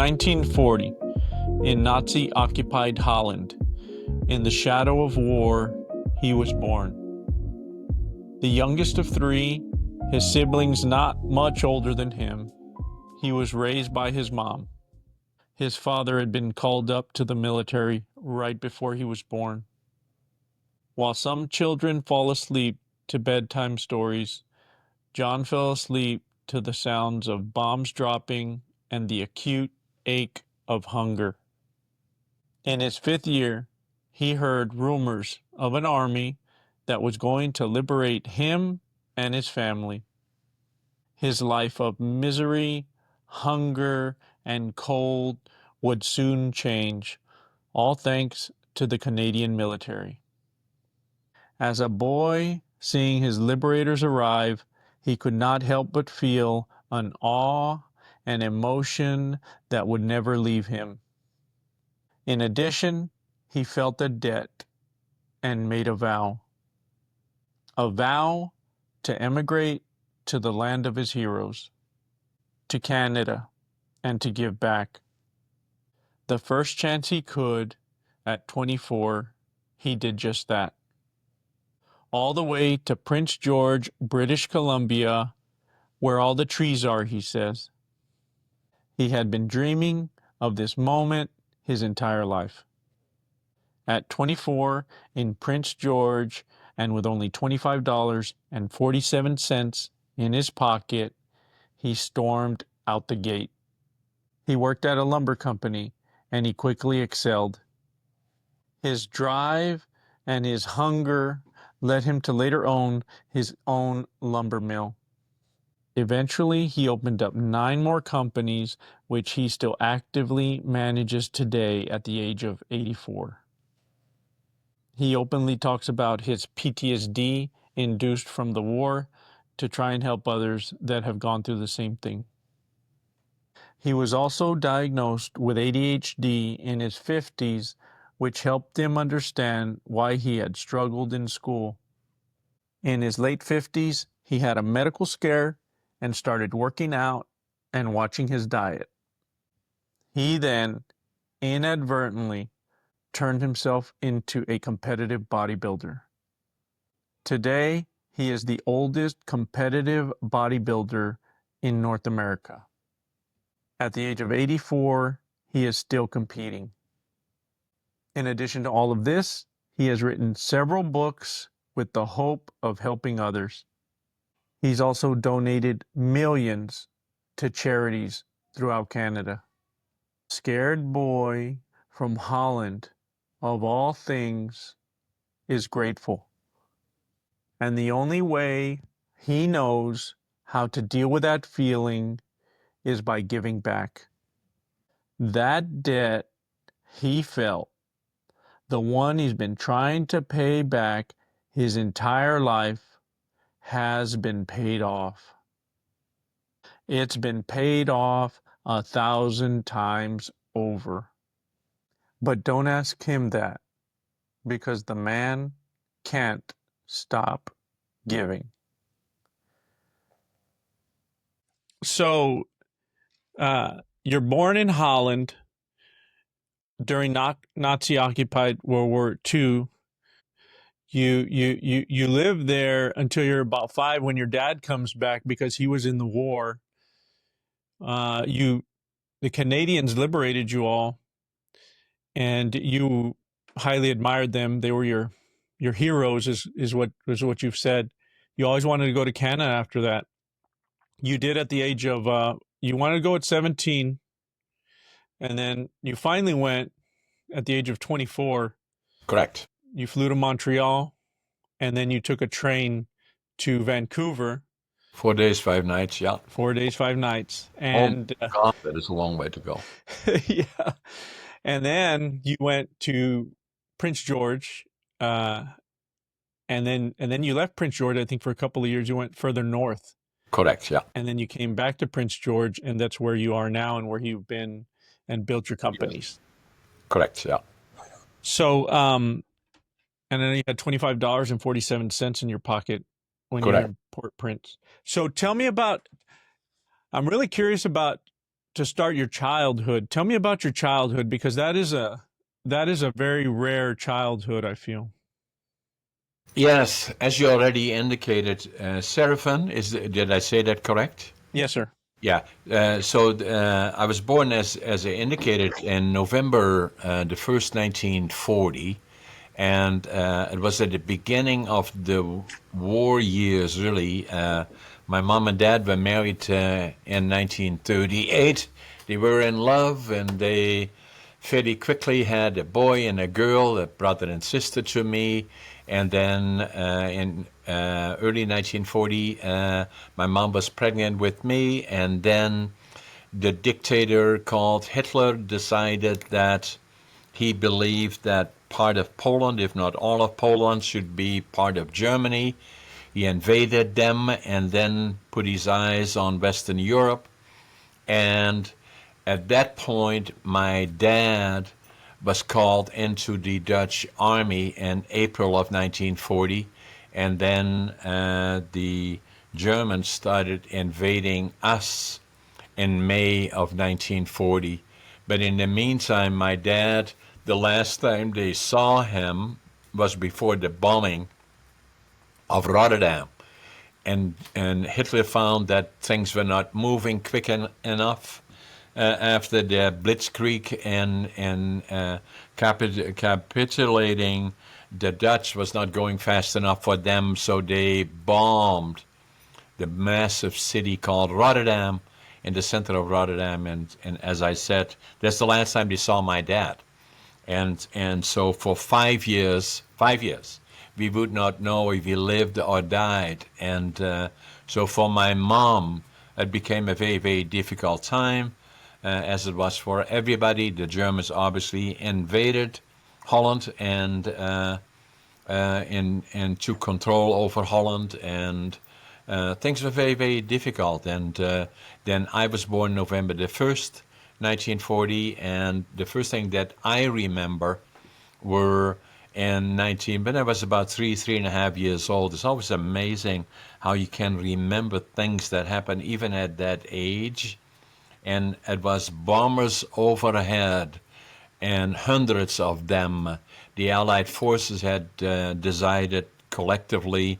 1940, in Nazi-occupied Holland. In the shadow of war, he was born. The youngest of three, his siblings not much older than him, he was raised by his mom. His father had been called up to the military right before he was born. While some children fall asleep to bedtime stories, John fell asleep to the sounds of bombs dropping and the acute ache of hunger. In his 5th year, he heard rumors of an army that was going to liberate him and his family. His life of misery, hunger, and cold would soon change, all thanks to the Canadian military. As a boy, seeing his liberators arrive, he could not help but feel an awe and emotion that would never leave him. In addition, he felt a debt and made a vow to emigrate to the land of his heroes, to Canada, and to give back. The first chance he could, at 24, he did just that. All the way to Prince George, British Columbia, where all the trees are, he says. He had been dreaming of this moment his entire life. At 24, in Prince George, and with only $25.47 in his pocket, he stormed out the gate. He worked at a lumber company, and he quickly excelled. His drive and his hunger led him to later own his own lumber mill. Eventually, he opened up 9 more companies, which he still actively manages today at the age of 84. He openly talks about his PTSD induced from the war to try and help others that have gone through the same thing. He was also diagnosed with ADHD in his 50s, which helped him understand why he had struggled in school. In his late 50s, he had a medical scare and started working out and watching his diet. He then inadvertently turned himself into a competitive bodybuilder. Today, he is the oldest competitive bodybuilder in North America. At the age of 84, he is still competing. In addition to all of this, he has written several books with the hope of helping others. He's also donated millions to charities throughout Canada. Scared boy from Holland, of all things, is grateful. And the only way he knows how to deal with that feeling is by giving back. That debt he felt, the one he's been trying to pay back his entire life, has been paid off. It's been paid off 1,000 times over. But don't ask him that, because the man can't stop giving. So, you're born in Holland during Nazi-occupied World War II. You live there until you're about 5 when your dad comes back because he was in the war. The Canadians liberated you all, and you highly admired them. They were your heroes, is what you've said. You always wanted to go to Canada after that. You did at the age of you wanted to go at 17, and then you finally went at the age of 24. Correct. You flew to Montreal, and then you took a train to Vancouver. 4 days, 5 nights, yeah. 4 days, 5 nights. And God, that is a long way to go. yeah. And then you went to Prince George, and then you left Prince George, I think, for a couple of years. You went further north. Correct, yeah. And then you came back to Prince George, and that's where you are now and where you've been and built your companies. Correct, yeah. So, and then you had $25.47 in your pocket when you were in Port Prince. So tell me about, I'm really curious about to start your childhood. Tell me about your childhood, because that is a very rare childhood, I feel. Yes, as you already indicated, Seraphim, did I say that correct? Yes, sir. Yeah. I was born, as I indicated, in November the 1st, 1940. And it was at the beginning of the war years, really. My mom and dad were married in 1938. They were in love, and they fairly quickly had a boy and a girl, a brother and sister to me. And then in early 1940, my mom was pregnant with me, and then the dictator called Hitler decided that he believed that part of Poland, if not all of Poland, should be part of Germany. He invaded them and then put his eyes on Western Europe. And at that point, my dad was called into the Dutch army in April of 1940. And then the Germans started invading us in May of 1940. But in the meantime, my dad, the last time they saw him was before the bombing of Rotterdam. And Hitler found that things were not moving quick enough after the blitzkrieg and capitulating. The Dutch was not going fast enough for them, so they bombed the massive city called Rotterdam, in the center of Rotterdam. And as I said, that's the last time they saw my dad. And so for 5 years, we would not know if he lived or died. And so for my mom, it became a very, very difficult time, as it was for everybody. The Germans obviously invaded Holland and took control over Holland, and things were very, very difficult. And then I was born November the 1st, 1940, and the first thing that I remember were when I was about 3.5 years old. It's always amazing how you can remember things that happened even at that age. And it was bombers overhead, and hundreds of them. The Allied forces had decided collectively,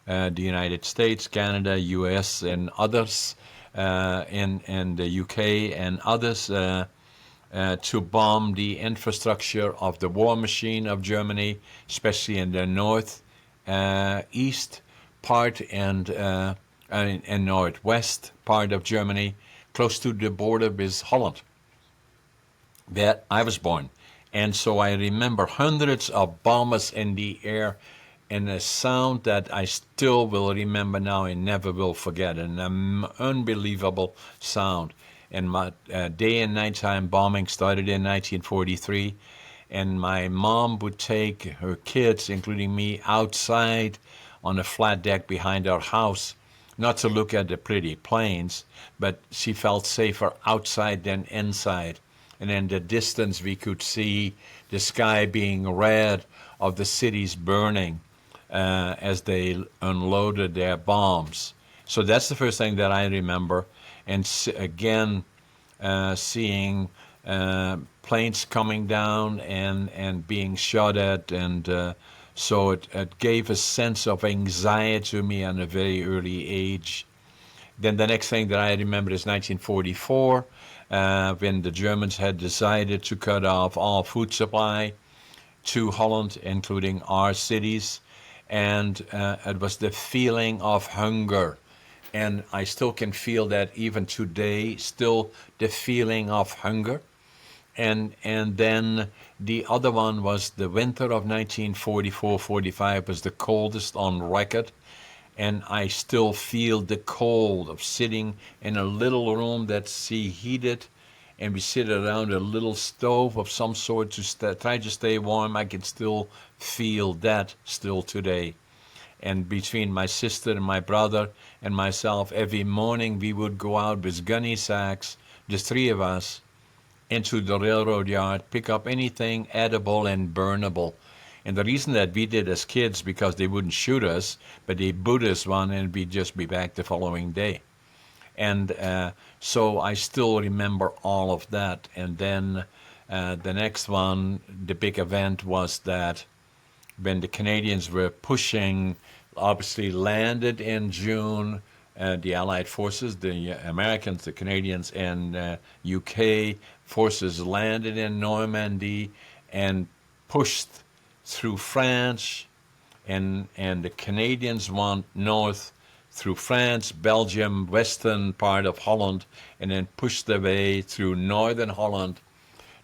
the United States, Canada, US, and others, in the UK and others, to bomb the infrastructure of the war machine of Germany, especially in the north, east part and northwest part of Germany, close to the border with Holland, that I was born. And so I remember hundreds of bombers in the air, and a sound that I still will remember now and never will forget, an unbelievable sound. And my day and nighttime bombing started in 1943, and my mom would take her kids, including me, outside on a flat deck behind our house, not to look at the pretty planes, but she felt safer outside than inside. And in the distance we could see the sky being red of the cities burning as they unloaded their bombs. So that's the first thing that I remember. And again, seeing planes coming down and being shot at. And so it gave a sense of anxiety to me at a very early age. Then the next thing that I remember is 1944, when the Germans had decided to cut off all food supply to Holland, including our cities. And it was the feeling of hunger. And I still can feel that even today, still the feeling of hunger. And then the other one was the winter of 1944-45 was the coldest on record. And I still feel the cold of sitting in a little room that's heated, and we sit around a little stove of some sort to try to stay warm. I can still feel that still today. And between my sister and my brother and myself, every morning we would go out with gunny sacks, just three of us, into the railroad yard, pick up anything edible and burnable. And the reason that we did as kids, because they wouldn't shoot us, but they boot us one and we'd just be back the following day. And so I still remember all of that. And then the next one, the big event was that when the Canadians were pushing, obviously landed in June, the Allied forces, the Americans, the Canadians, and UK forces landed in Normandy and pushed through France, and the Canadians went north through France, Belgium, western part of Holland, and then pushed their way through northern Holland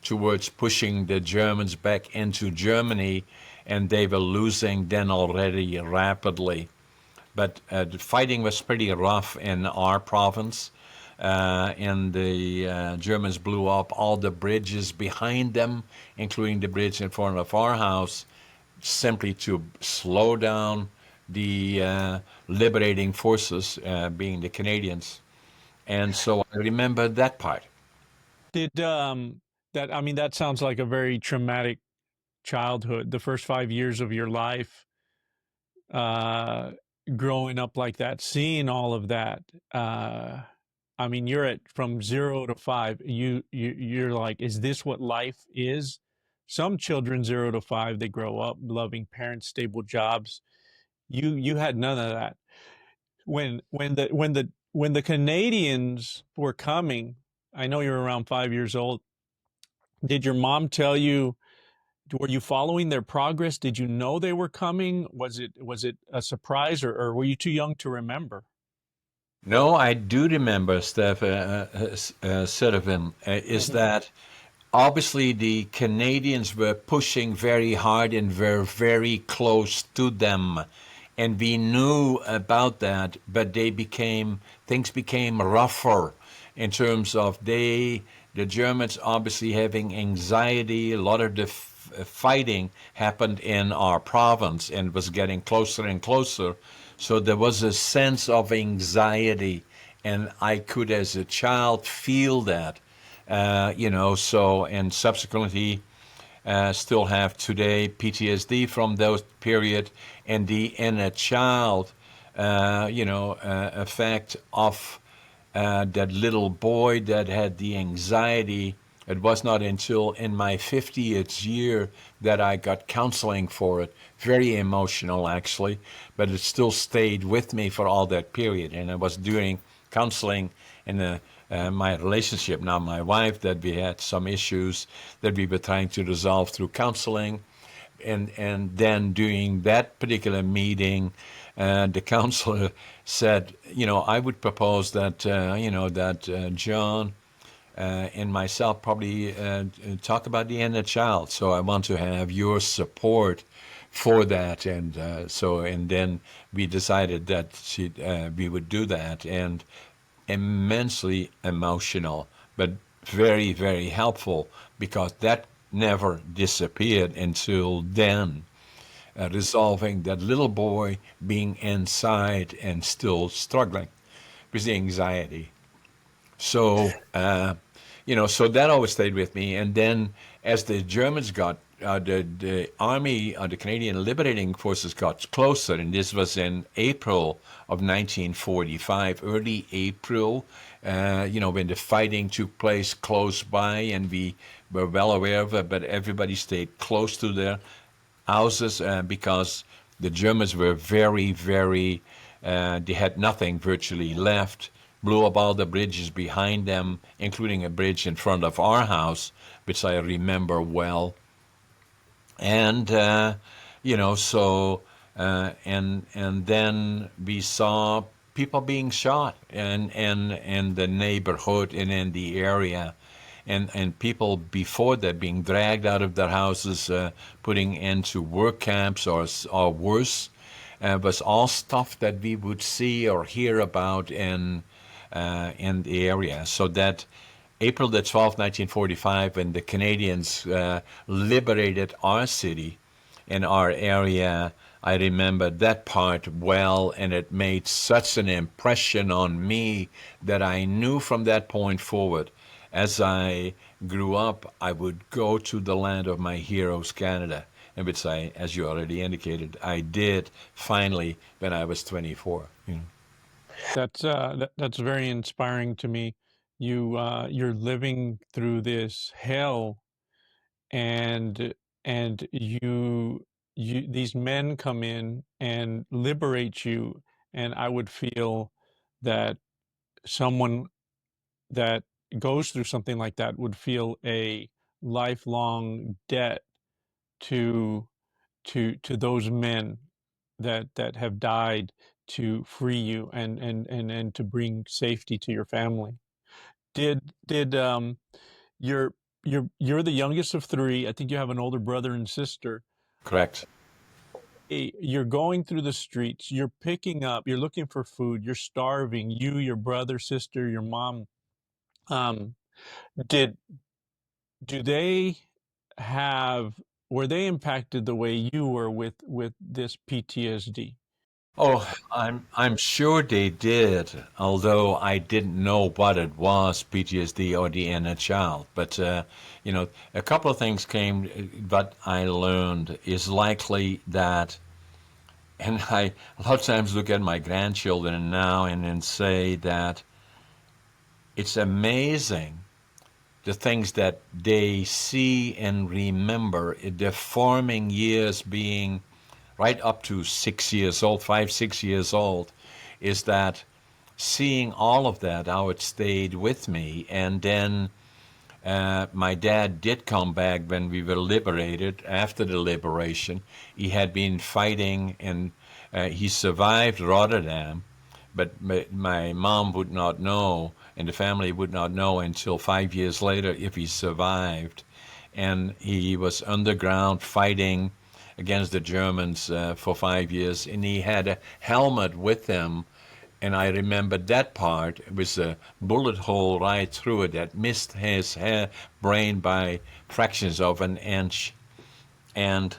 towards pushing the Germans back into Germany, and they were losing then already rapidly. But the fighting was pretty rough in our province, and the Germans blew up all the bridges behind them, including the bridge in front of our house, simply to slow down the liberating forces, being the Canadians. And so I remember that part. Did that I mean that sounds like a very traumatic childhood, the first 5 years of your life, uh, growing up like that, seeing all of that. Uh, I mean, you're at from 0 to 5. You're like, is this what life is? Some children 0 to 5, they grow up loving parents, stable jobs. You had none of that. When the Canadians were coming, I know you're around 5 years old. Did your mom tell you? Were you following their progress? Did you know they were coming? Was it a surprise, or were you too young to remember? No, I do remember, Steph, Sullivan, is that obviously the Canadians were pushing very hard and were very close to them. And we knew about that, but things became rougher in terms of the Germans obviously having anxiety. A lot of the fighting happened in our province and was getting closer and closer. So there was a sense of anxiety, and I could, as a child, feel that. So, and subsequently, still have today PTSD from those period, and the inner child, effect of that little boy that had the anxiety. It was not until in my 50th year that I got counseling for it. Very emotional, actually, but it still stayed with me for all that period. And I was doing counseling in my relationship, now my wife, that we had some issues that we were trying to resolve through counseling. And then during that particular meeting, the counselor said, I would propose that, John and myself probably talk about the inner child. So I want to have your support for that. And then we decided that we would do that. And immensely emotional, but very, very helpful, because that never disappeared until then. Resolving that little boy being inside and still struggling with the anxiety. So, so that always stayed with me. And then as the Germans got, the army, the Canadian Liberating Forces got closer, and this was in April of 1945, early April, when the fighting took place close by, and we were well aware of it, but everybody stayed close to their houses because the Germans were very, very, they had nothing virtually left, blew up all the bridges behind them, including a bridge in front of our house, which I remember well. And, and then we saw people being shot in the neighborhood and in the area. And people before that being dragged out of their houses, putting into work camps or worse, was all stuff that we would see or hear about in the area. So that April the 12th, 1945, when the Canadians liberated our city and our area, I remember that part well, and it made such an impression on me that I knew from that point forward, as I grew up, I would go to the land of my heroes, Canada, and which I, as you already indicated, I did finally when I was 24. That's very inspiring to me. You're living through this hell, and and these men come in and liberate you, and I would feel that someone that goes through something like that would feel a lifelong debt to those men that have died to free you and to bring safety to your family. Did you're you're the youngest of three. I think you have an older brother and sister. Correct. You're going through the streets, you're picking up, you're looking for food, you're starving, you, your brother, sister, your mom. Um, did do they have were they impacted the way you were with this PTSD? Oh, I'm sure they did, although I didn't know what it was, PTSD or the inner child. But a couple of things came. What I learned is likely that, and I a lot of times look at my grandchildren now and then say that it's amazing the things that they see and remember, their forming years being right up to 6 years old, 5, 6 years old, is that seeing all of that, how it stayed with me. And then my dad did come back when we were liberated. After the liberation, he had been fighting, and he survived Rotterdam, but my mom would not know, and the family would not know until 5 years later if he survived. And he was underground fighting against the Germans for 5 years, and he had a helmet with him. And I remember that part. It was a bullet hole right through it that missed his brain by fractions of an inch. And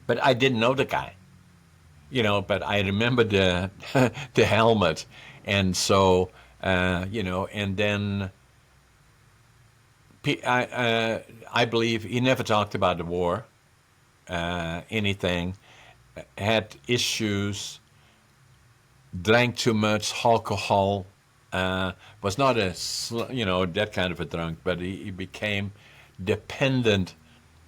but I didn't know the guy, But I remember the the helmet, and so and then I believe he never talked about the war, anything, had issues, drank too much alcohol, was not that kind of a drunk, but he became dependent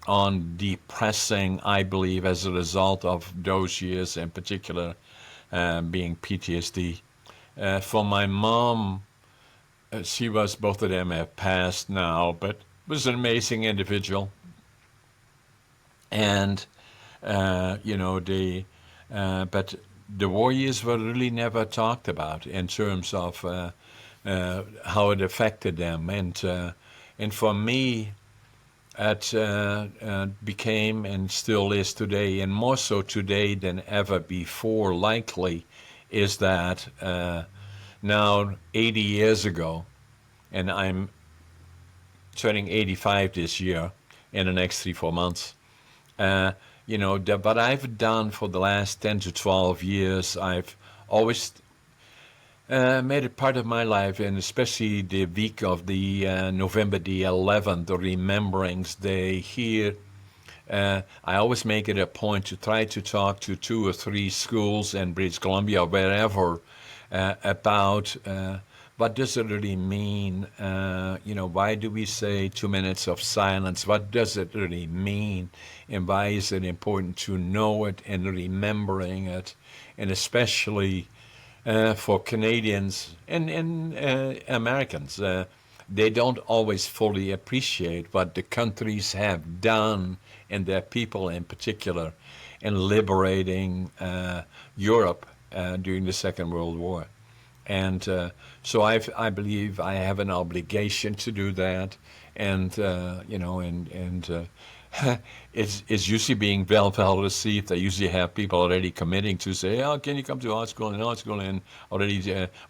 on depressing, I believe, as a result of those years, in particular, being PTSD. For my mom, both of them have passed now, but was an amazing individual. And, but the war years were really never talked about in terms of how it affected them. And for me, it became and still is today, and more so today than ever before, likely, is that now 80 years ago, and I'm turning 85 this year in the next 3, 4 months. What I've done for the last 10 to 12 years, I've always made it part of my life, and especially the week of the November the 11th, the Remembrance Day here. I always make it a point to try to talk to 2 or 3 schools in British Columbia, wherever, about what does it really mean? Why do we say 2 minutes of silence? What does it really mean? And why is it important to know it and remembering it? And especially for Canadians and Americans, they don't always fully appreciate what the countries have done, and their people in particular, in liberating Europe during the Second World War. And so I believe I have an obligation to do that, and it's usually being well received. I usually have people already committing to say, "Oh, can you come to art school?" And art school, and already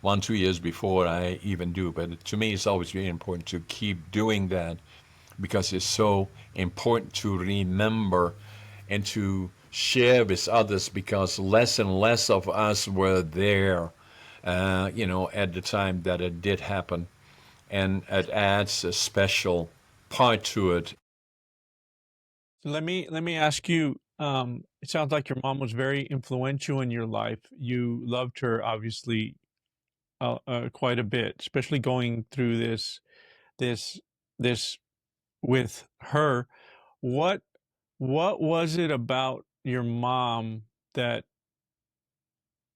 1, 2 years before I even do. But to me, it's always very important to keep doing that, because it's so important to remember and to share with others, because less and less of us were there, at the time that it did happen. And it adds a special part to it. Let me ask you, It sounds like your mom was very influential in your life. You loved her, obviously, quite a bit, especially going through this, this with her. What, what was it about your mom that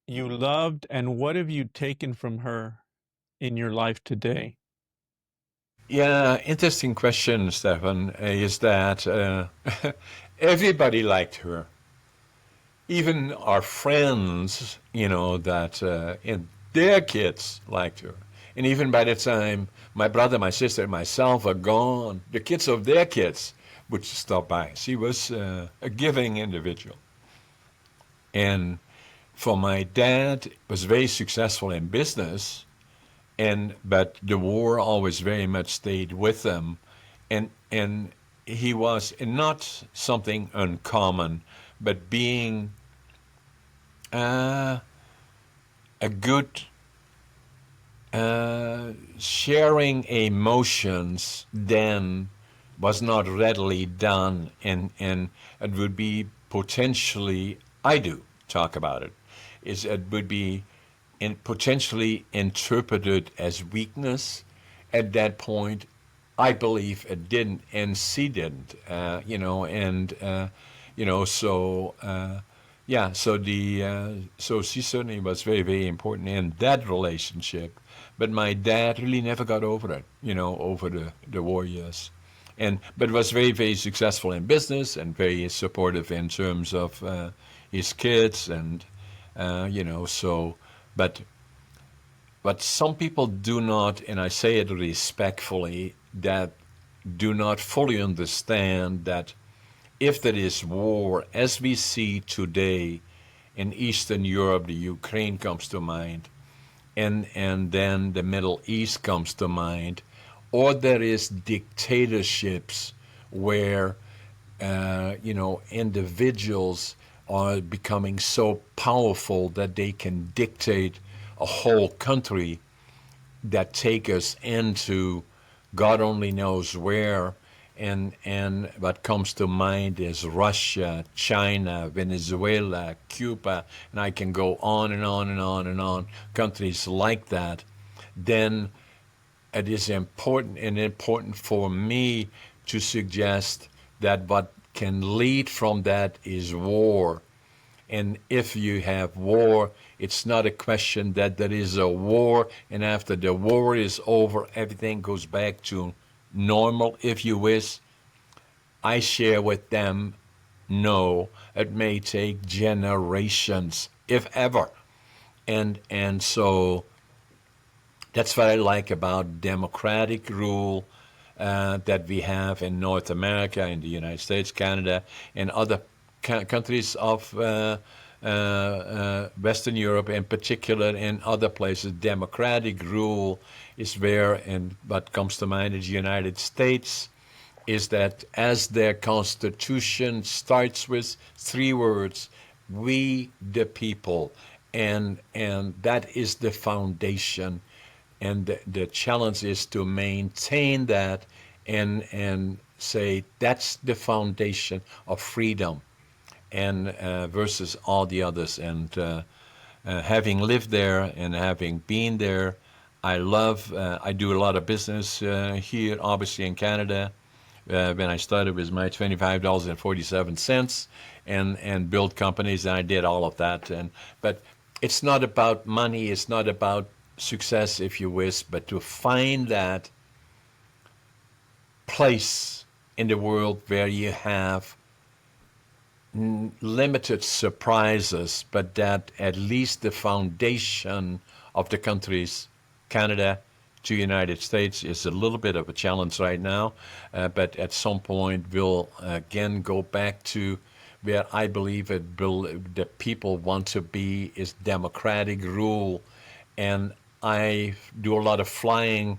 you loved, and what have you taken from her in your life today? Yeah, interesting question, Stefan. Is that everybody liked her, even our friends, that and their kids liked her. And even by the time my brother, my sister, and myself are gone, the kids of their kids would stop by. She was a giving individual. And for my dad, was very successful in business, but the war always very much stayed with him, and he was not something uncommon, but being uh, a good sharing emotions then was not readily done, and it would be potentially, I do talk about it, is it would be potentially interpreted as weakness. At that point, I believe it didn't, and she didn't, so yeah, so she certainly was very, very important in that relationship. But my dad really never got over it, over the war years, but was very, very successful in business and very supportive in terms of his kids, and so. But some people do not, and I say it respectfully, that do not fully understand that if there is war, as we see today in Eastern Europe, the Ukraine comes to mind, and then the Middle East comes to mind, or there is dictatorships where individuals are becoming so powerful that they can dictate a whole country, that take us into God only knows where. And what comes to mind is Russia, China, Venezuela, Cuba, and I can go on and on and on and on, countries like that. Then it is important for me to suggest that what can lead from that is war. And if you have war, it's not a question that there is a war, and after the war is over, everything goes back to normal, if you wish. I share with them, no, it may take generations, if ever. And so that's what I like about democratic rule that we have in North America, in the United States, Canada, and other countries of Western Europe in particular, and other places. Democratic rule is where, and what comes to mind is the United States, is that as their constitution starts with three words, we the people, and that is the foundation, and the challenge is to maintain that, and say that's the foundation of freedom, and versus all the others. And having lived there and having been there, I do a lot of business here, obviously in Canada. When I started with my $25.47, and built companies, and I did all of that. But it's not about money, it's not about success, if you wish, but to find that place in the world where you have limited surprises, but that at least the foundation of the countries, Canada to United States, is a little bit of a challenge right now, but at some point we'll again go back to where I believe the people want to be, is democratic rule. And I do a lot of flying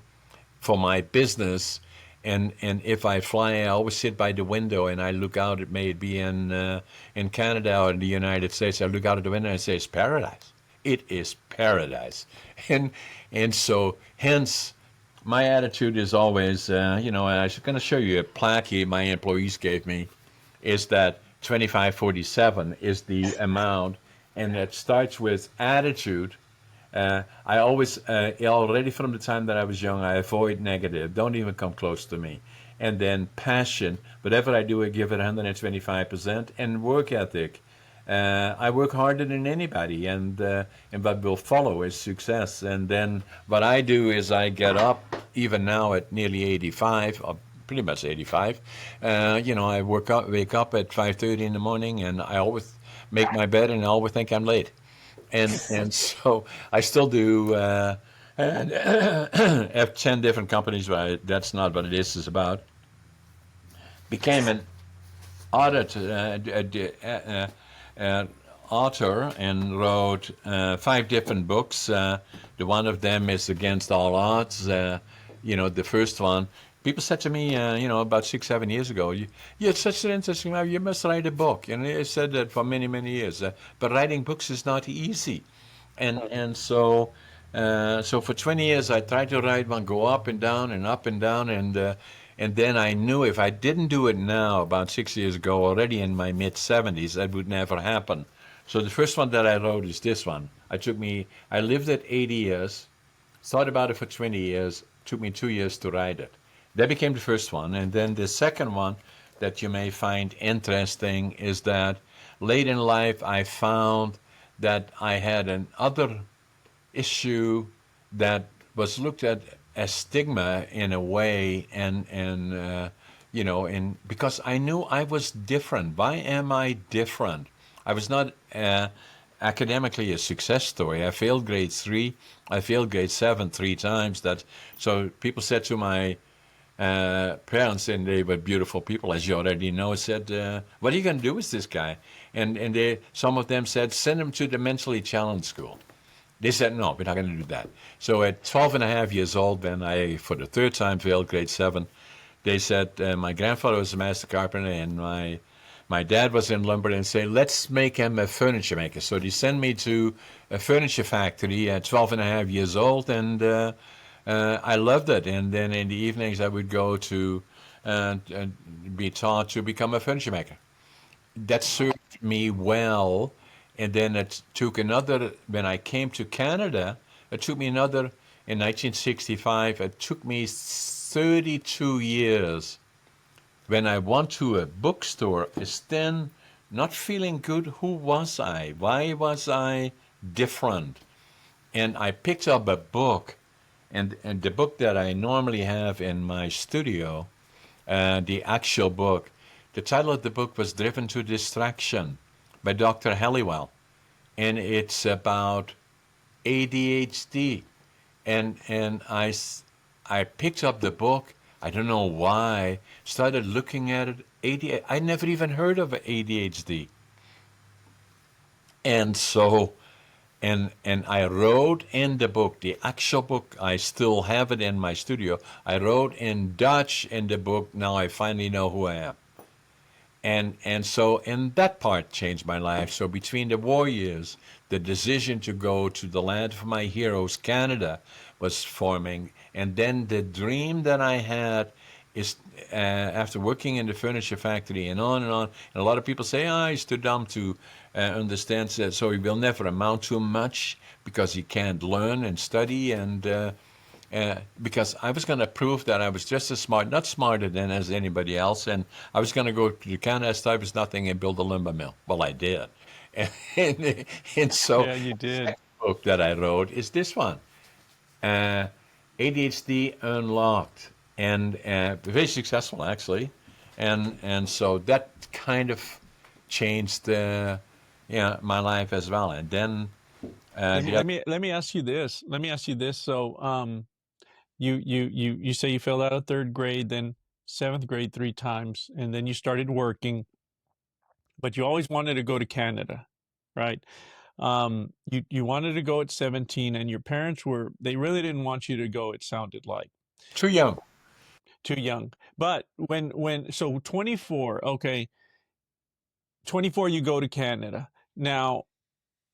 for my business, and if I fly, I always sit by the window and I look out. It may be in Canada or in the United States. I look out of the window and say, "It's paradise. It is paradise." And so hence my attitude is always, and I'm going to show you a plaque here my employees gave me, is that 2547 is the amount, and it starts with attitude. I always, already from the time that I was young, I avoid negative. Don't even come close to me. And then passion. Whatever I do, I give it 125%. And work ethic. I work harder than anybody, and what will follow is success. And then what I do is I get up, even now at nearly 85, or pretty much 85. I wake up at 5:30 in the morning, and I always make my bed, and I always think I'm late. And so I still do. And have 10 different companies, but that's not what it is about. Became an author, author and wrote 5 different books. The one of them is Against All Odds. The first one. People said to me, about 6, 7 years ago, you had such an interesting life. You must write a book. And I said that for many, many years. But writing books is not easy. And so for 20 years I tried to write one, go up and down and up and down, and then I knew if I didn't do it now, about 6 years ago, already in my mid-70s, that would never happen. So the first one that I wrote is this one. I lived at 80 years, thought about it for 20 years, took me 2 years to write it. That became the first one. And then the second one that you may find interesting is that late in life I found that I had another issue that was looked at as stigma in a way, and because I knew I was different. Why am I different? I was not academically a success story. I failed grade 3. I failed grade 7 3 times. So people said to my parents, and they were beautiful people, as you already know, said, "What are you going to do with this guy?" And some of them said, "Send him to the mentally challenged school." They said, "No, we're not going to do that." So at 12 and a half years old, when I, for the third time, failed grade 7, they said, my grandfather was a master carpenter, and my dad was in lumber, and said, "Let's make him a furniture maker." So they sent me to a furniture factory at 12 and a half years old, and I loved it. And then in the evenings, I would go to be taught to become a furniture maker. That served me well. And then it took another, when I came to Canada, it took me another, in 1965, it took me 32 years. When I went to a bookstore, it's then not feeling good. Who was I? Why was I different? And I picked up a book, and the book that I normally have in my studio, the actual book, the title of the book was Driven to Distraction by Dr. Halliwell, and it's about ADHD. And I picked up the book. I don't know why. Started looking at it. I never even heard of ADHD. And so, and I wrote in the book, the actual book. I still have it in my studio. I wrote in Dutch in the book. Now I finally know who I am. And so, and that part changed my life. So between the war years, the decision to go to the land of my heroes, Canada, was forming. And then the dream that I had is, after working in the furniture factory and on and on, and a lot of people say, he's too dumb to understand that, so he will never amount to much because he can't learn and study, and because I was going to prove that I was just as smart, not smarter than as anybody else, and I was going to go to Canada, study was nothing, and build a lumber mill. Well, I did. And so Yeah, you the did. second book that I wrote is this one, ADHD Unlocked, and very successful, actually. And so that kind of changed my life as well. And then Let me ask you this. Let me ask you this. So, you say you failed out of third grade, then seventh grade 3 times, and then you started working, but you always wanted to go to Canada, right? You wanted to go at 17, and your parents they really didn't want you to go, it sounded like. too young. Too young. But so 24, okay, 24 you go to Canada. Now,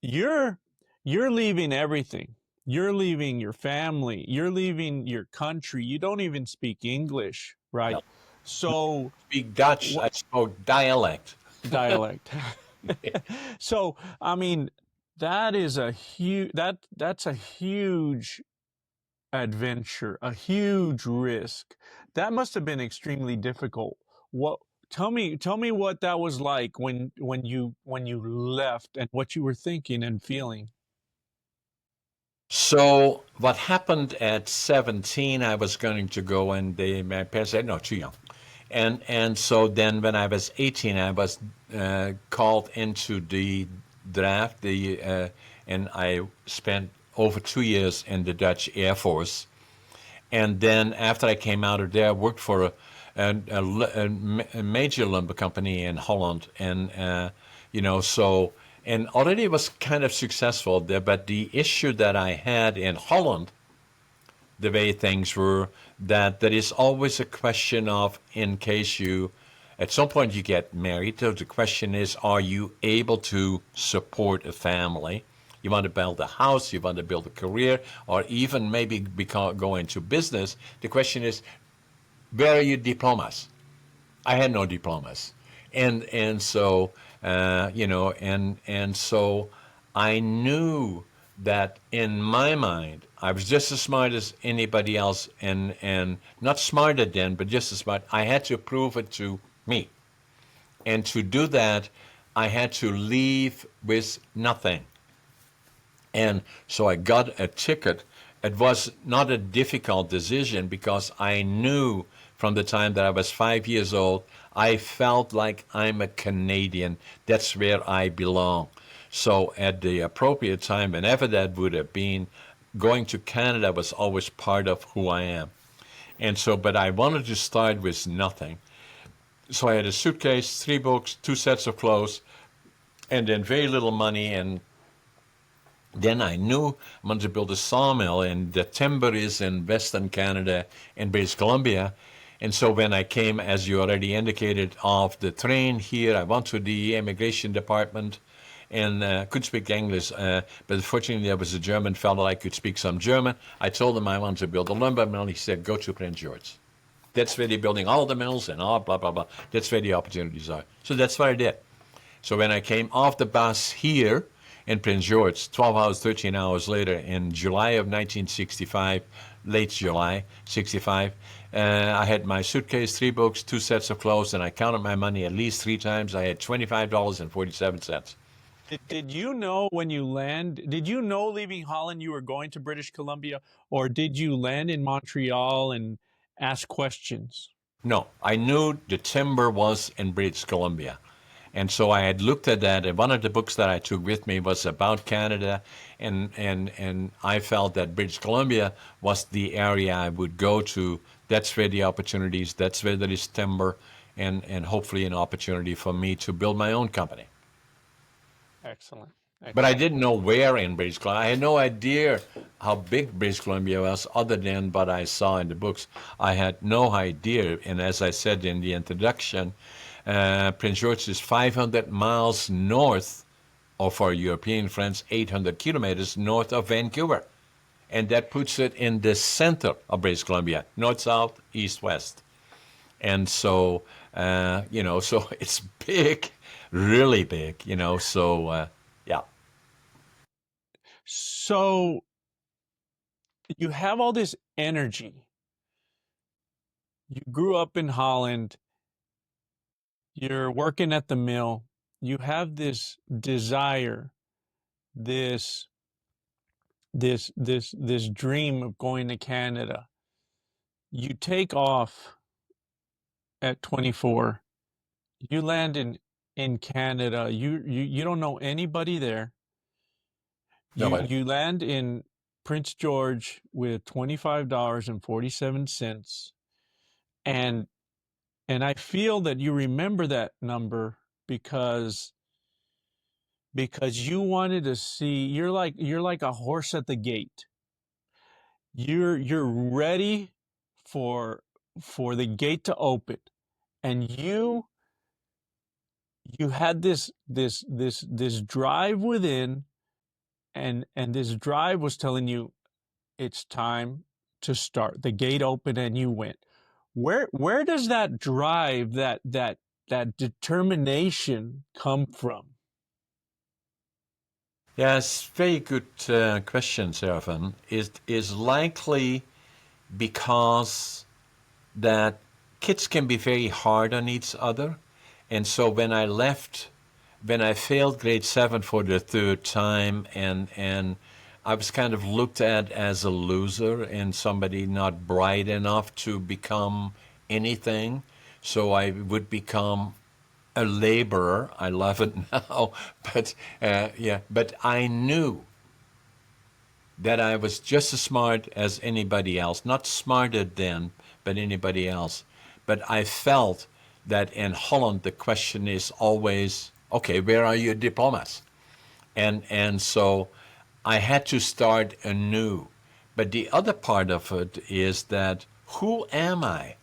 you're you're leaving everything. You're leaving your family. You're leaving your country. You don't even speak English, right? No. So, Speak Dutch. wh- I spoke dialect. dialect. So, I mean, that is a huge that's a huge adventure, a huge risk. That must have been extremely difficult. What tell me what that was like when you left and what you were thinking and feeling. So what happened at 17, I was going to go, and my parents said, no, too young. And so then when I was 18, I was called into the draft, and I spent over 2 years in the Dutch Air Force. And then after I came out of there, I worked for a major lumber company in Holland, and so and already was kind of successful there. But the issue that I had in Holland, the way things were, that there is always a question of, in case you, at some point you get married, so the question is, are you able to support a family? You want to build a house, you want to build a career, or even maybe go into business. The question is, where are your diplomas? I had no diplomas, and so and so I knew that in my mind I was just as smart as anybody else, and not smarter then, but just as smart. I had to prove it to me, and to do that, I had to leave with nothing. And so I got a ticket. It was not a difficult decision because I knew from the time that I was 5 years old, I felt like I'm a Canadian. That's where I belong. So at the appropriate time, whenever that would have been, going to Canada was always part of who I am. And so, but I wanted to start with nothing. So I had a suitcase, 3 books, 2 sets of clothes, and then very little money. And then I knew I wanted to build a sawmill, and the timber is in Western Canada and British Columbia. And so when I came, as you already indicated, off the train here, I went to the immigration department and could speak English, but fortunately there was a German fellow. I could speak some German. I told him I wanted to build a lumber mill. He said, go to Prince George. That's where they're building all the mills and all blah, blah, blah. That's where the opportunities are. So that's what I did. So when I came off the bus here in Prince George, 12 hours, 13 hours later, in July of 1965, late July 65, I had my suitcase, 3 books, 2 sets of clothes, and I counted my money at least 3 times. I had $25.47. Did you know when you land, did you know leaving Holland you were going to British Columbia, or did you land in Montreal and ask questions? No, I knew the timber was in British Columbia. And so I had looked at that, and one of the books that I took with me was about Canada, and I felt that British Columbia was the area I would go to. That's where the opportunities, that's where there is timber, and hopefully an opportunity for me to build my own company. Excellent. But I Excellent. didn't know where in British Columbia. I had no idea how big British Columbia was, other than what I saw in the books. I had no idea. And as I said in the introduction, Prince George is 500 miles north, or for European friends, 800 kilometers north of Vancouver. And that puts it in the center of British Columbia, north, south, east, west. And so, so it's big, really big, so, yeah. So you have all this energy. You grew up in Holland. You're working at the mill. You have this desire, this this dream of going to Canada. You take off at 24. You land in Canada. You don't know anybody there. No, You land in Prince George with $25.47, and I feel that you remember that number because you wanted to see, you're like a horse at the gate. You're ready for the gate to open, and you had this drive within, and this drive was telling you it's time to start. The gate opened and you went. Where does that drive, that that determination come from? Yes, very good question, Serafin. Is likely because that kids can be very hard on each other. And so when I failed grade 7 for the third time, and I was kind of looked at as a loser and somebody not bright enough to become anything. So I would become a laborer. I love it now, but yeah. But I knew that I was just as smart as anybody else, not smarter than, but anybody else. But I felt that in Holland the question is always, okay, where are your diplomas? And so I had to start anew. But the other part of it is that who am I?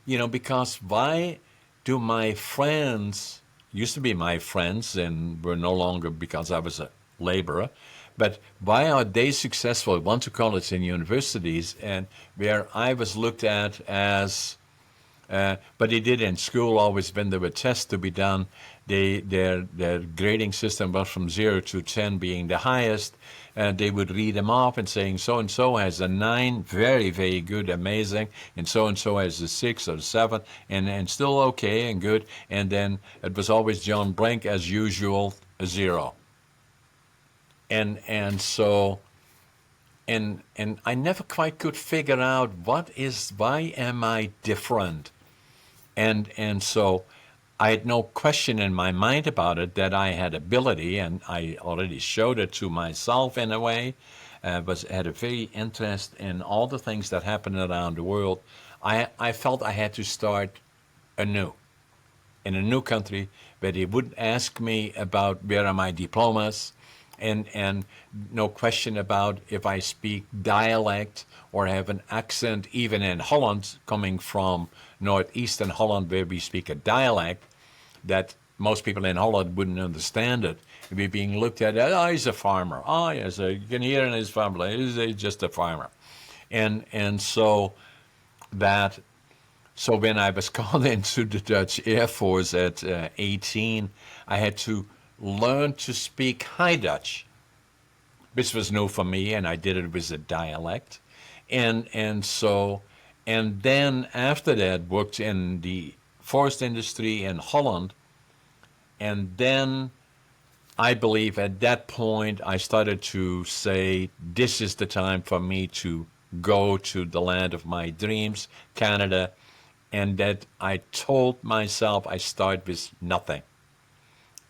Because why do my friends, used to be my friends and were no longer because I was a laborer, but why are they successful, went to college and universities, and where I was looked at as, but they did in school always when there were tests to be done, their grading system was from 0 to 10 being the highest, and they would read them off and saying so-and-so has a 9, very, very good, amazing, and so has a 6 or 7, and still okay and good, and then it was always John Brink, as usual, a 0. And so and I never quite could figure out why am I different? And so I had no question in my mind about it that I had ability, and I already showed it to myself in a way. Had a very interest in all the things that happen around the world. I felt I had to start anew in a new country where they would ask me about where are my diplomas, and no question about if I speak dialect or have an accent, even in Holland, coming from northeastern Holland where we speak a dialect that most people in Holland wouldn't understand it. It'd be being looked at, oh, he's a farmer. Oh, yes, you can hear in his family, he's just a farmer. And so that so when I was called into the Dutch Air Force at 18, I had to learn to speak High Dutch, which was new for me, and I did it with a dialect. And then after that, worked in the forest industry in Holland, and then I believe at that point I started to say, this is the time for me to go to the land of my dreams, Canada, and that I told myself I start with nothing.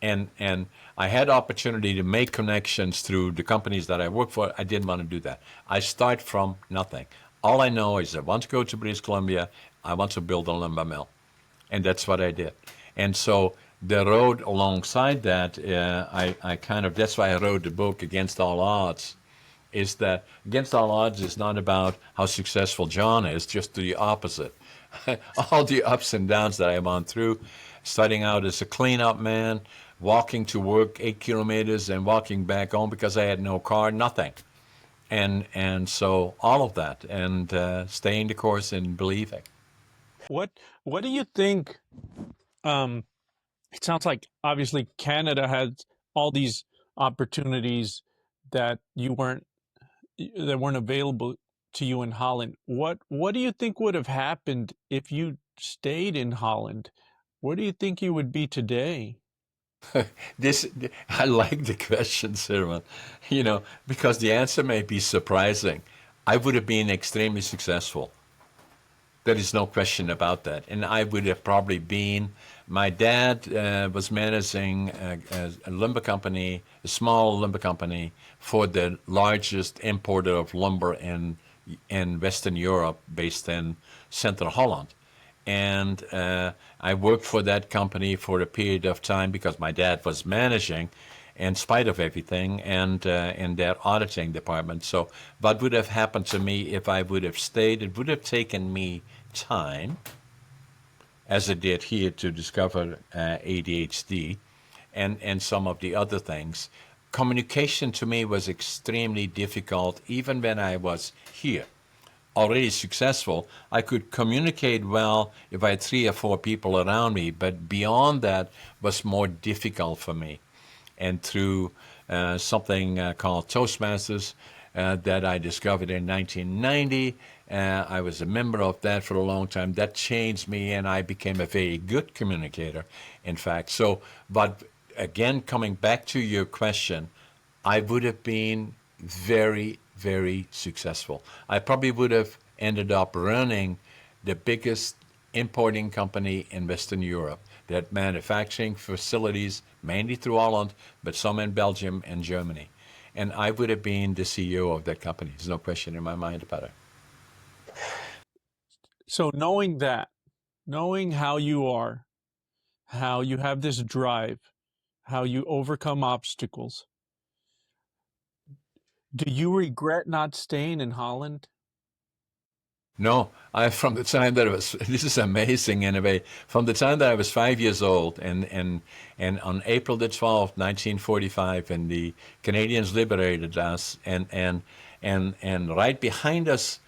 And I had opportunity to make connections through the companies that I work for. I didn't want to do that. I start from nothing. All I know is I want to go to British Columbia. I want to build a lumber mill. And that's what I did. And so the road alongside that, that's why I wrote the book Against All Odds, is that Against All Odds is not about how successful John is, just the opposite. All the ups and downs that I went through, starting out as a cleanup man, walking to work 8 kilometers and walking back home because I had no car, nothing. And so all of that, and staying the course and believing. What do you think? It sounds like obviously Canada has all these opportunities that weren't available to you in Holland. What do you think would have happened if you stayed in Holland? Where do you think you would be today? This I like the question, Sirman. Because the answer may be surprising. I would have been extremely successful. There is no question about that. And I would have probably been. My dad was managing a lumber company, a small lumber company, for the largest importer of lumber in Western Europe, based in Central Holland. And I worked for that company for a period of time because my dad was managing, in spite of everything, and in their auditing department. So what would have happened to me if I would have stayed? It would have taken me time, as it did here, to discover ADHD and some of the other things. Communication to me was extremely difficult, even when I was here. already successful. I could communicate well if I had 3 or 4 people around me, but beyond that was more difficult for me. And through something called Toastmasters that I discovered in 1990, I was a member of that for a long time. That changed me, and I became a very good communicator, in fact. So, but again, coming back to your question, I would have been very, very successful. I probably would have ended up running the biggest importing company in Western Europe. They had manufacturing facilities, mainly through Holland, but some in Belgium and Germany. And I would have been the CEO of that company. There's no question in my mind about it. So knowing that, knowing how you are, how you have this drive, how you overcome obstacles, do you regret not staying in Holland? No, from the time that I was, this is amazing in a way, from the time that I was 5 years old, and on April the 12th, 1945, and the Canadians liberated us, and right behind us,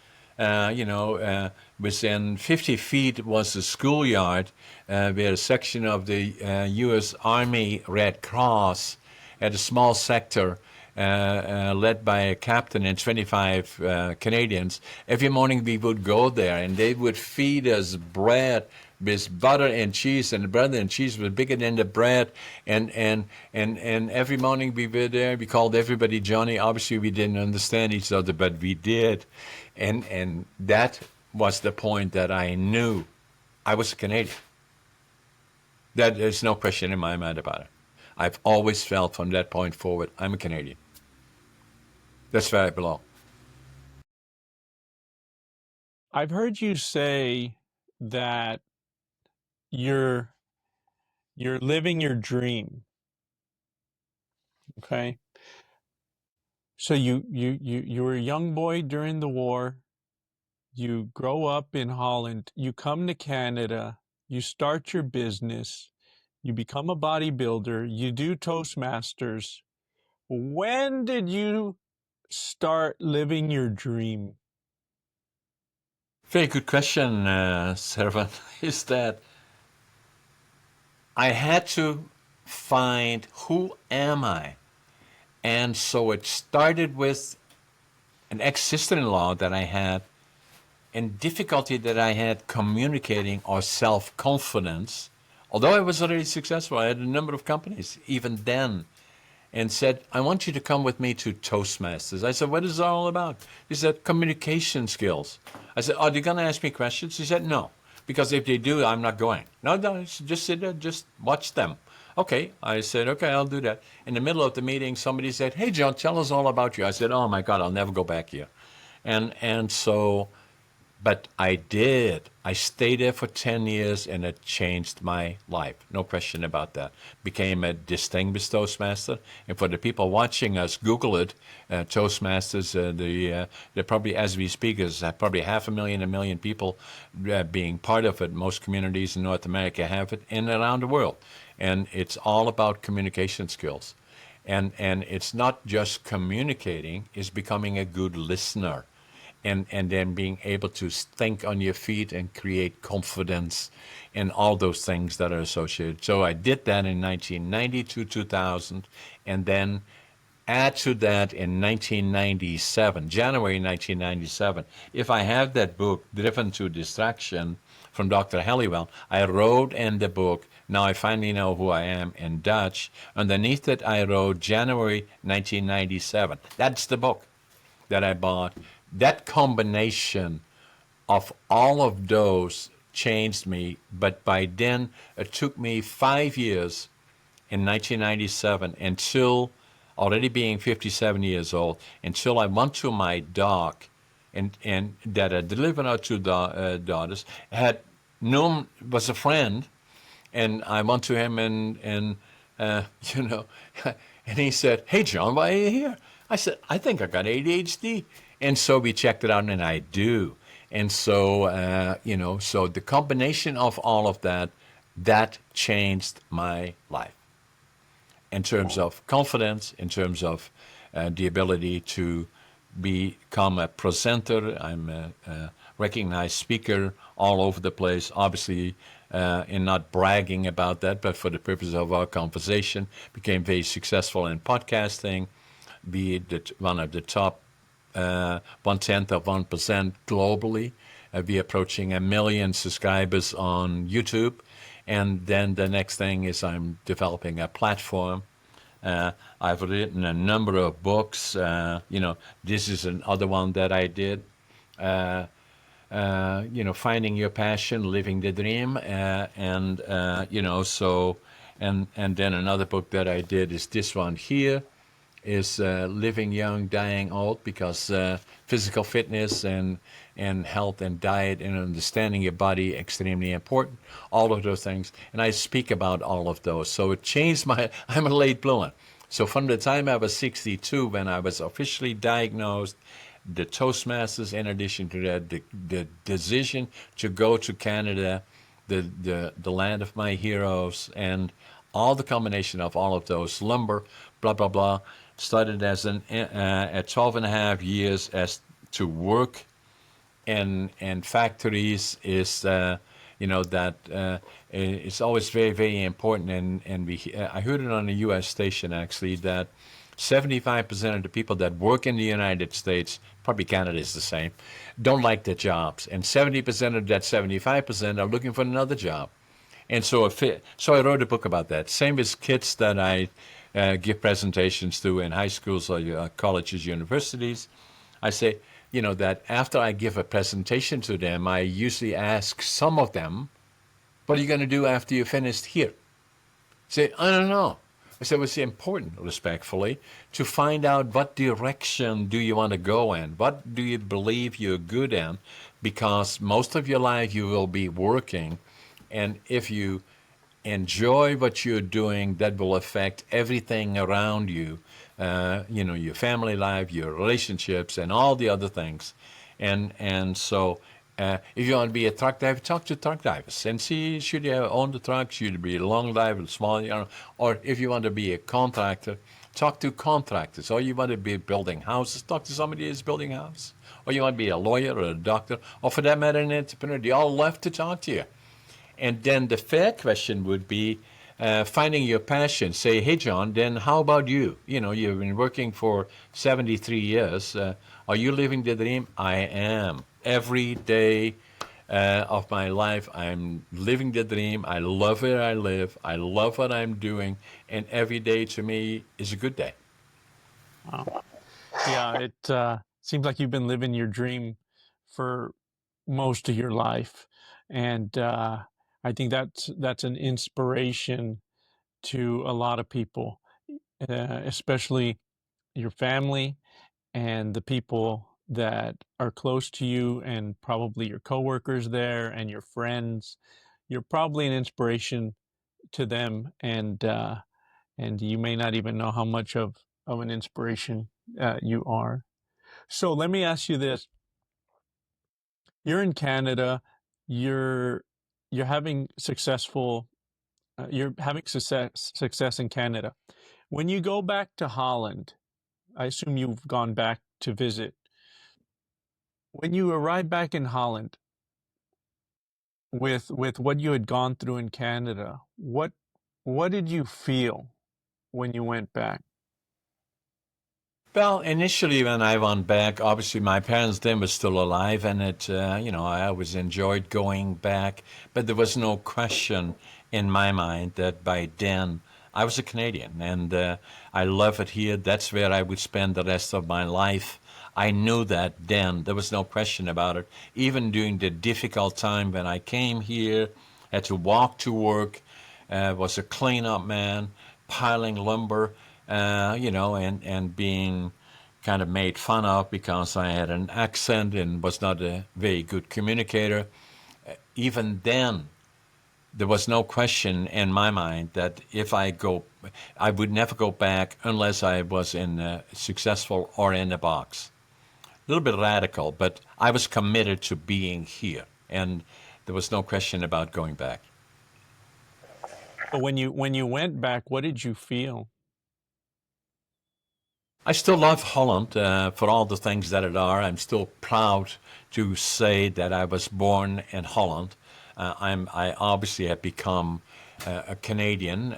within 50 feet was the schoolyard, where a section of the U.S. Army Red Cross had a small sector led by a captain and 25 Canadians. Every morning we would go there, and they would feed us bread with butter and cheese, and the butter and cheese was bigger than the bread. And every morning we were there. We called everybody Johnny. Obviously, we didn't understand each other, but we did. And that was the point that I knew I was a Canadian. There's no question in my mind about it. I've always felt from that point forward, I'm a Canadian. That's where I belong. I've heard you say that you're living your dream. Okay. So you were a young boy during the war. You grow up in Holland. You come to Canada. You start your business. You become a bodybuilder. You do Toastmasters. When did you start living your dream? Very good question, Servan. Is that I had to find who am I? And so it started with an ex-sister-in-law that I had and difficulty that I had communicating or self-confidence. Although I was already successful, I had a number of companies even then, and said, I want you to come with me to Toastmasters. I said, what is it all about? He said, communication skills. I said, are they going to ask me questions? He said, no, because if they do, I'm not going. No, just sit there, just watch them. Okay, I said, okay, I'll do that. In the middle of the meeting, somebody said, hey, John, tell us all about you. I said, oh, my God, I'll never go back here. And so, but I did. I stayed there for 10 years, and it changed my life. No question about that. Became a distinguished Toastmaster. And for the people watching us, Google it, Toastmasters. They're probably, as we speak, is probably 500,000, 1 million people being part of it. Most communities in North America have it, and around the world. And it's all about communication skills. And it's not just communicating, it's becoming a good listener. And then being able to think on your feet and create confidence and all those things that are associated. So I did that in 1990 to 2000, and then add to that in 1997, January 1997. If I have that book, Driven to Distraction, from Dr. Halliwell, I wrote in the book, Now I Finally Know Who I Am, in Dutch. Underneath it, I wrote January 1997. That's the book that I bought. That combination of all of those changed me, but by then it took me 5 years in 1997 until, already being 57 years old, until I went to my doc and that I delivered our two daughters, had known, was a friend, and I went to him and and he said, hey, John, why are you here? I said, I think I got ADHD. And so we checked it out, and I do. And so, so the combination of all of that, that changed my life in terms of confidence, in terms of the ability to become a presenter. I'm a recognized speaker all over the place, obviously, and not bragging about that, but for the purpose of our conversation, became very successful in podcasting, be one of the top 1/10 of 1% globally. We're approaching 1 million subscribers on YouTube. And then the next thing is I'm developing a platform. I've written a number of books. This is another one that I did. Finding your passion, living the dream, and then another book that I did is this one here, is living young, dying old, because physical fitness and health and diet and understanding your body extremely important. All of those things, and I speak about all of those. So it changed my. I'm a late bloomer. So from the time I was 62, when I was officially diagnosed, the Toastmasters, in addition to that, the decision to go to Canada, the land of my heroes, and all the combination of all of those, lumber, blah, blah, blah, started as at 12 and a half years as to work in factories is, it's always very, very important. And I heard it on a U.S. station, actually, that 75% of the people that work in the United States, probably Canada is the same, don't like their jobs. And 70% of that 75% are looking for another job. And so I wrote a book about that. Same with kids that I give presentations to in high schools or colleges, universities. I say, that after I give a presentation to them, I usually ask some of them, what are you going to do after you're finished here? Say, I don't know. I said, well, it's important, respectfully, to find out what direction do you want to go in? What do you believe you're good in? Because most of your life you will be working. And if you enjoy what you're doing, that will affect everything around you, your family life, your relationships, and all the other things. And so if you want to be a truck driver, talk to truck drivers and see, should you own the truck, should you be a long driver, small, or if you want to be a contractor, talk to contractors. Or you want to be building houses, talk to somebody who's building a house. Or you want to be a lawyer or a doctor, or for that matter, an entrepreneur. They all love to talk to you. And then the fair question would be finding your passion. Say, hey, John, then how about you? You've been working for 73 years. Are you living the dream? I am. Every day of my life, I'm living the dream. I love where I live. I love what I'm doing. And every day to me is a good day. Wow. Yeah, it seems like you've been living your dream for most of your life, and I think that's an inspiration to a lot of people, especially your family and the people that are close to you, and probably your coworkers there and your friends. You're probably an inspiration to them, and you may not even know how much of an inspiration you are. So let me ask you this: you're in Canada, you're you're having successful you're having success in Canada. When you go back to Holland, I assume you've gone back to visit. When you arrive back in Holland with what you had gone through in Canada, what did you feel when you went back? Well, initially when I went back, obviously my parents then were still alive, and I always enjoyed going back, but there was no question in my mind that by then I was a Canadian, and I love it here. That's where I would spend the rest of my life. I knew that then. There was no question about it. Even during the difficult time when I came here, had to walk to work, was a cleanup man, piling lumber, and being kind of made fun of because I had an accent and was not a very good communicator. Even then, there was no question in my mind that if I would never go back unless I was successful or in the box. A little bit radical, but I was committed to being here, and there was no question about going back. But when you went back, what did you feel? I still love Holland for all the things that it are. I'm still proud to say that I was born in Holland. I obviously have become a Canadian,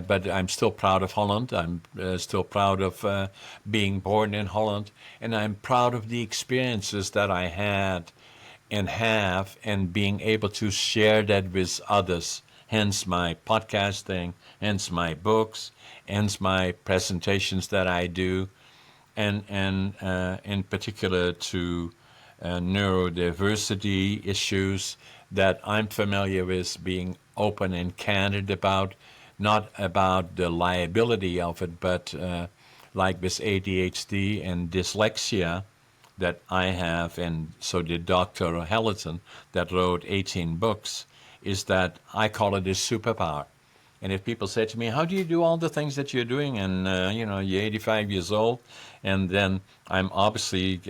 but I'm still proud of Holland. I'm still proud of being born in Holland, and I'm proud of the experiences that I had and have, and being able to share that with others. Hence my podcasting, hence my books, hence my presentations that I do, and in particular to neurodiversity issues that I'm familiar with, being open and candid about, not about the liability of it, but like with ADHD and dyslexia that I have, and so did Dr. Halliton, that wrote 18 books, is that I call it a superpower. And if people say to me, "How do you do all the things that you're doing?" and you're 85 years old, and then I'm obviously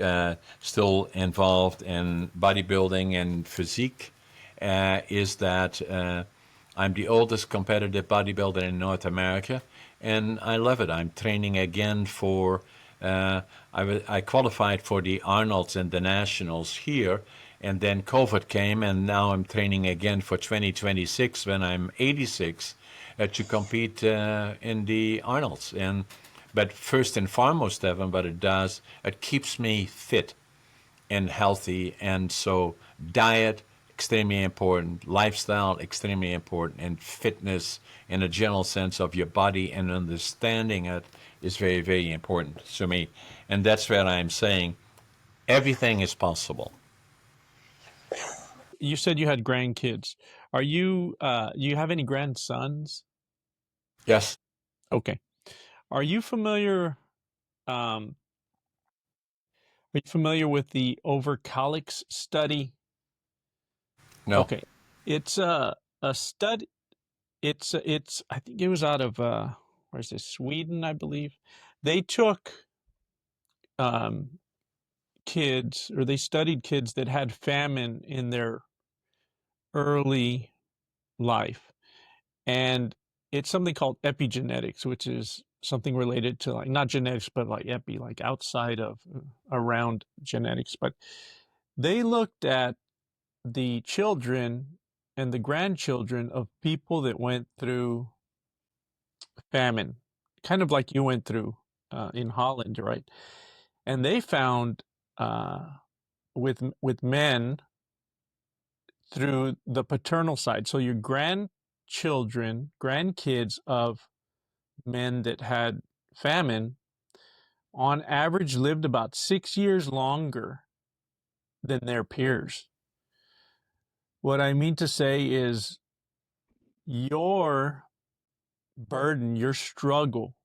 still involved in bodybuilding and physique, is that I'm the oldest competitive bodybuilder in North America, and I love it. I'm training again for. I qualified for the Arnold's and the Nationals here, and then COVID came, and now I'm training again for 2026 when I'm 86 to compete in the Arnold's. But first and foremost, Evan, what it does, it keeps me fit and healthy, and so diet extremely important, lifestyle extremely important, and fitness in a general sense of your body and understanding it is very, very important to me. And that's where I'm saying everything is possible. You said you had grandkids. Do you have any grandsons? Yes. Okay. Are you familiar, um, are you familiar with the overcolics study? No. Okay. It's a study. It's I think it was out of where's this? Sweden, I believe. They took um kids, or they studied kids that had famine in their early life. And it's something called epigenetics, which is something related to, like, not genetics, but like epi, like outside of, around genetics. But they looked at the children and the grandchildren of people that went through famine, kind of like you went through in Holland, right? And they found with men through the paternal side, so your grandchildren, grandkids of men that had famine, on average lived about 6 years longer than their peers. What I mean to say is your burden, your struggle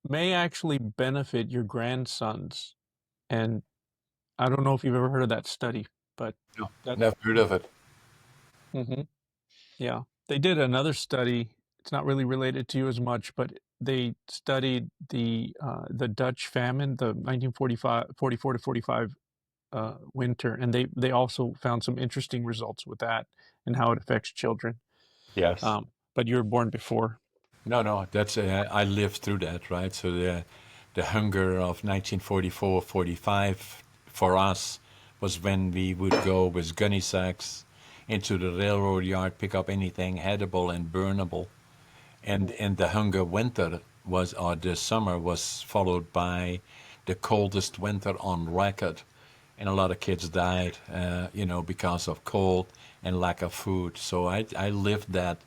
may actually benefit your grandsons. And I don't know if you've ever heard of that study, but No. that, Never heard of it. mhm, yeah. They did another study. It's not really related to you as much, but they studied the Dutch famine, the 1945, 44 to 45 winter, and they also found some interesting results with that and how it affects children. Yes. But you were born before. No, no, that's I lived through that, right? So the hunger of 1944, 45 for us was when we would go with gunny sacks into the railroad yard, pick up anything edible and burnable, and the hunger winter was, or the summer was followed by the coldest winter on record, and a lot of kids died, because of cold and lack of food. So I lived that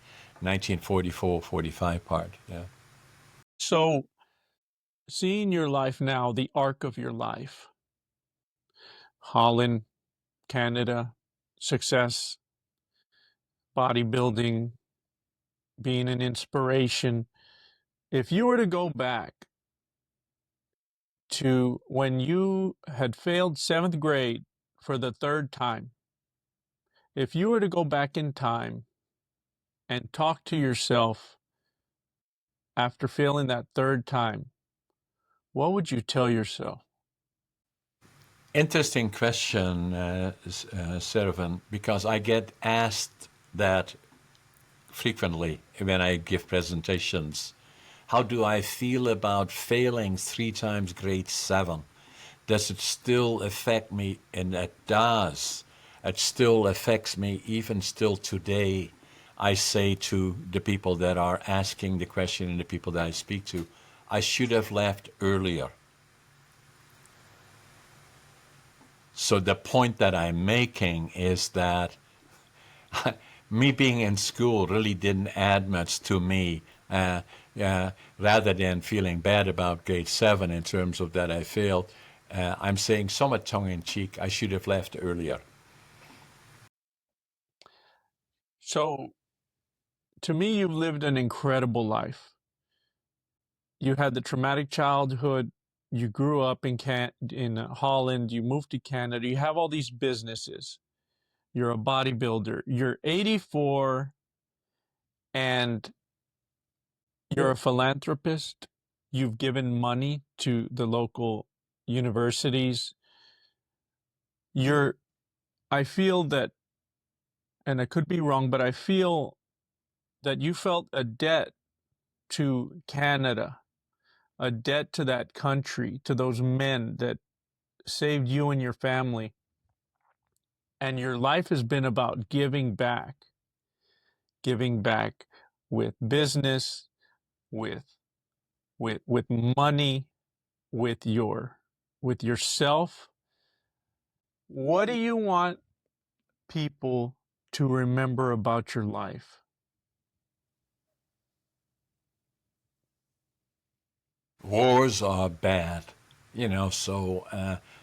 1944, 45 part. Yeah. So, seeing your life now, the arc of your life, Holland, Canada, success, bodybuilding, being an inspiration. If you were to go back to when you had failed seventh grade for the third time, if you were to go back in time and talk to yourself after failing that third time, what would you tell yourself? Interesting question, Servan, because I get asked that frequently when I give presentations. How do I feel about failing 3 times grade 7? Does it still affect me? And it does. It still affects me even still today. I say to the people that are asking the question and the people that I speak to, I should have left earlier. So the point that I'm making is that me being in school really didn't add much to me. Rather than feeling bad about grade 7 in terms of that I failed, I'm saying somewhat tongue-in-cheek, I should have left earlier. So, to me, you've lived an incredible life. You had the traumatic childhood. You grew up in Holland. You moved to Canada. You have all these businesses. You're a bodybuilder. You're 84 and you're a philanthropist. You've given money to the local universities. I feel that, and I could be wrong, but I feel that you felt a debt to Canada, a debt to that country, to those men that saved you and your family. And your life has been about giving back with business, with with money, with yourself. What do you want people to remember about your life? Wars are bad, so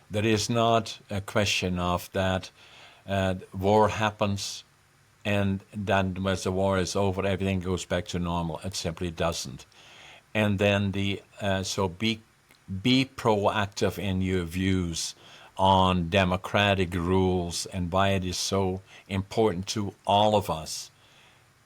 there is not a question of that. War happens, and then once the war is over, everything goes back to normal. It simply doesn't. And then so be proactive in your views on democratic rules and why it is so important to all of us.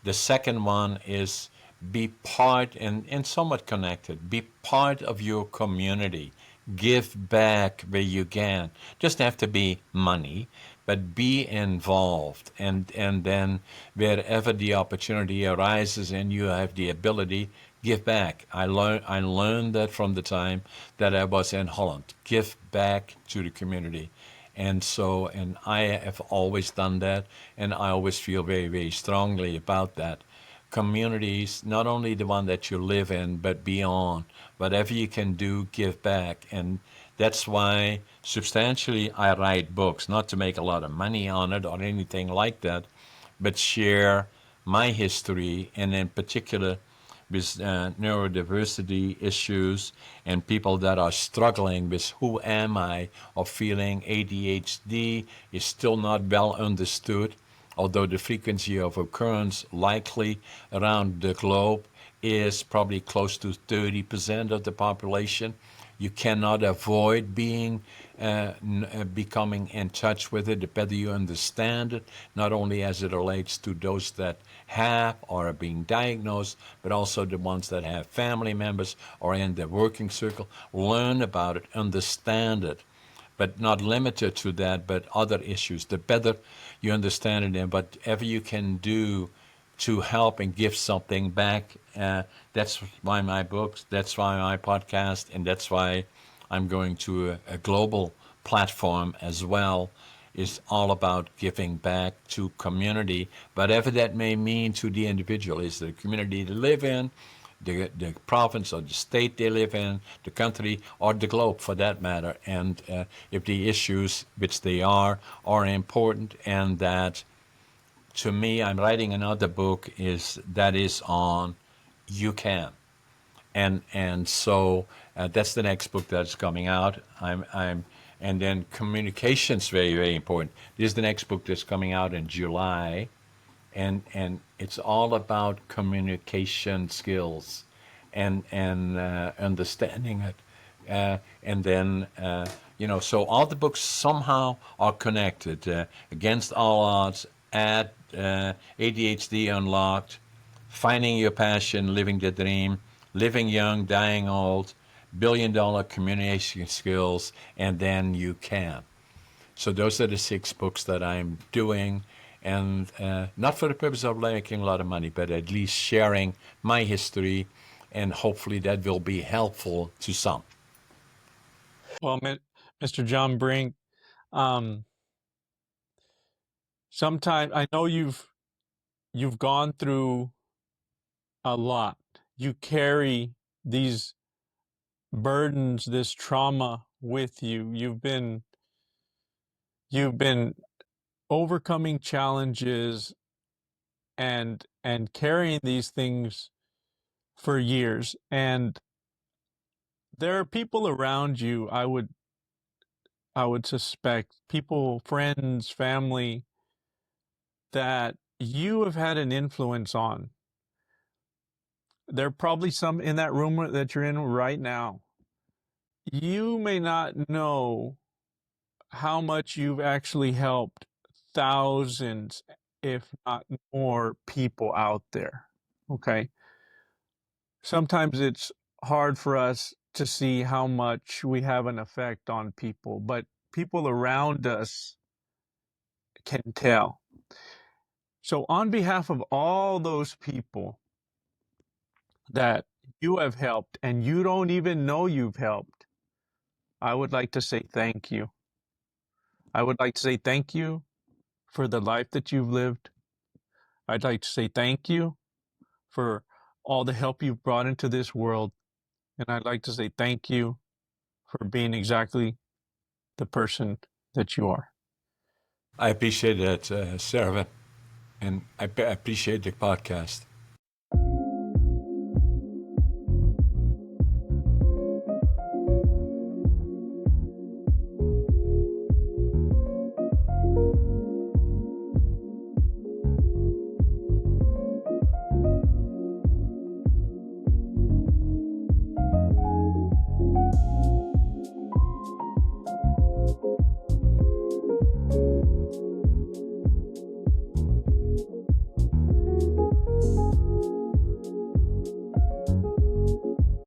The second one is be part and somewhat connected. Be part of your community. Give back where you can. Doesn't have to be money, but be involved. And then wherever the opportunity arises and you have the ability, give back. I learned that from the time that I was in Holland. Give back to the community. And I have always done that, and I always feel very, very strongly about that. Communities, not only the one that you live in, but beyond. Whatever you can do, give back. And that's why substantially I write books, not to make a lot of money on it or anything like that, but share my history, and in particular with neurodiversity issues and people that are struggling with who am I, or feeling ADHD is still not well understood, although the frequency of occurrence likely around the globe is probably close to 30% of the population. You cannot avoid becoming in touch with it, the better you understand it, not only as it relates to those that have or are being diagnosed, but also the ones that have family members or in the working circle. Learn about it, understand it, but not limited to that, but other issues. The better you understand it, and whatever you can do to help and give something back. That's why my books, that's why my podcast, and that's why I'm going to a global platform as well, is all about giving back to community, whatever that may mean to the individual. Is the community they live in, the province or the state they live in, the country, or the globe for that matter. And if the issues, which they are important, and that, to me, I'm writing another book that is on you can. So that's the next book that's coming out. And then communication's very, very important. This is the next book that's coming out in July, and it's all about communication skills and understanding it. And then so all the books somehow are connected. Against All Odds, at ADHD Unlocked, Finding Your Passion, Living the Dream, Living Young, Dying Old, $1 Billion Communication Skills, and then You Can. So those are the 6 books that I'm doing, and not for the purpose of making a lot of money, but at least sharing my history and hopefully that will be helpful to some. Well, Mr. John Brink, um, sometimes I know you've gone through a lot. You carry these burdens, this trauma with you. You've been overcoming challenges and carrying these things for years. And there are people around you, I would suspect, people, friends, family, that you have had an influence on. There are probably some in that room that you're in right now. You may not know how much you've actually helped thousands, if not more, people out there. Okay. Sometimes it's hard for us to see how much we have an effect on people, but people around us can tell. So, on behalf of all those people that you have helped and you don't even know you've helped, I would like to say thank you. I would like to say thank you for the life that you've lived. I'd like to say thank you for all the help you've brought into this world. And I'd like to say thank you for being exactly the person that you are. I appreciate that, Sarah, and I appreciate the podcast.